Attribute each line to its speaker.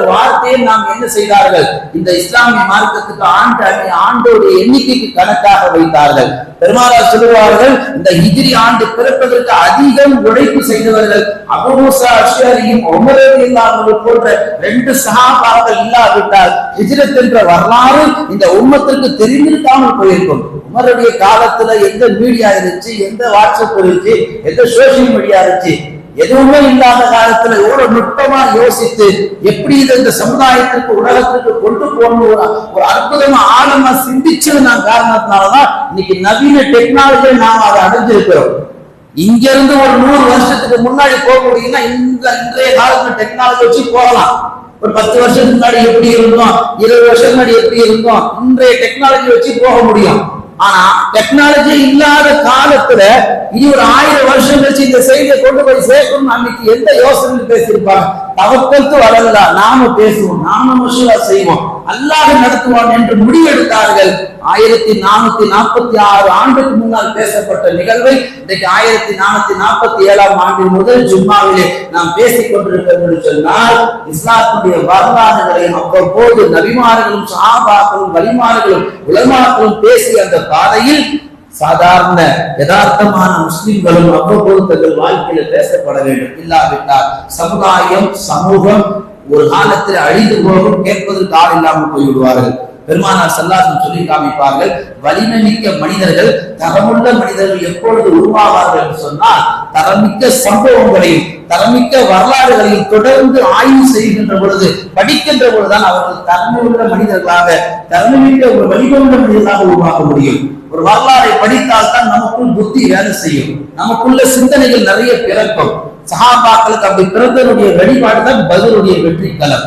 Speaker 1: வார்த்தையை நாம் என்ன செய்தார்கள், இந்த இஸ்லாமிய மார்க்கத்துக்கு ஆண்டோடைய எண்ணிக்கைக்கு கணக்காக வைத்தார்கள். பெருமானார் சொல்லுவார்கள், இந்த ஹிஜ்ரி ஆண்டு பிறப்பதற்கு அதிகம் உழைப்பு செய்தவர்கள் அபூ மூஸா அஷ்அரியும் உமர் ரலியல்லாஹு அன்ஹு போன்ற 2 சஹாபாக்கள் இல்லாவிட்டால் ஹிஜ்ரத் என்ற வரலாறு இந்த உம்மத்திற்கு தெரிந்திருக்காமல் போயிருக்கும். உமருடைய காலத்துல எந்த மீடியா இருந்துச்சு, எந்த வாட்ஸ்அப் இருந்துச்சு, எந்த சோசியல் மீடியா இருந்துச்சு, எதுவுமே இல்லாத காலத்துல எவ்வளவு நுட்பமா யோசித்து எப்படி இந்த சமுதாயத்திற்கு உலகத்திற்கு கொண்டு போகணும் ஒரு அற்புதமா ஆழமா சிந்திச்சது நான் காரணத்தினாலதான் இன்னைக்கு நவீன டெக்னாலஜியை நாம் அதை அடைஞ்சிருக்கிறோம். இங்க இருந்து ஒரு 100 வருஷத்துக்கு முன்னாடி போக முடியும்னா இன்றைய காலத்துல டெக்னாலஜி வச்சு போகலாம். ஒரு 10 வருஷத்துக்கு முன்னாடி எப்படி இருந்தோம், 20 வருஷம் முன்னாடி எப்படி இருந்தோம், இன்றைய டெக்னாலஜி வச்சு போக முடியும். ஆனா டெக்னாலஜி இல்லாத காலத்துல இனி ஒரு 1000 வருஷம் கழிச்சு இந்த செய்தியை கொண்டு போய் சேர்க்கணும் அன்னைக்கு எந்த யோசனை பேசியிருப்பாங்க. தவக்கல்து வளரலா, நாம பேசுவோம், நாம மசூரா செய்வோம், அல்லாஹ் நடத்துவான் என்று முடிவெடுத்தார்கள். 1446 ஆண்டுக்கு முன்னால் பேசப்பட்ட நிகழ்வை இன்றைக்கு 1447 ஆண்டின் முதல் ஜும்மாவிலே நாம் பேசிக் கொண்டிருக்கிறோம் என்று சொன்னால், இஸ்லாத்துடைய வரலாறுகளையும் அவ்வப்போது நபிமார்களும் சஹாபாக்களும் வலிமார்களும் உலமாக்களும் பேசிய அந்த பாதையில் சாதாரண யதார்த்தமான முஸ்லிம்களும் அவ்வப்போது தங்கள் வாழ்க்கையில பேசப்பட வேண்டும். இல்லாவிட்டால் சமுதாயம் சமூகம் ஒரு காலத்தில் அழிந்து போகும், கேட்பதற்கு ஆள் இல்லாமல் போய்விடுவார்கள். பெருமானார் ஸல்லல்லாஹு சொல்லி காமிப்பார்கள், வலிமை மிக்க மனிதர்கள் தரமுள்ள மனிதர்கள் எப்பொழுது உருவாவார்கள் என்று சொன்னால், தரமிக்க சம்பவங்களையும் தரமிக்க வரலாறுகளையும் தொடர்ந்து ஆய்வு செய்கின்ற பொழுது படிக்கின்ற பொழுதுதான் அவர்கள் தரமுள்ள மனிதர்களாக தரமிக்க ஒரு வலிமையுள்ள மனிதர்களாக உருவாக்க முடியும். ஒரு வரலாறை படித்தால் தான் நமக்குள் புத்தி வேலை செய்யும், நமக்குள்ள சிந்தனைகள் நிறைய பிறக்கும். சஹாபாக்களுக்கு அப்படி பிறந்தனுடைய வழிபாடு தான் பத்ருடைய வெற்றி களம்.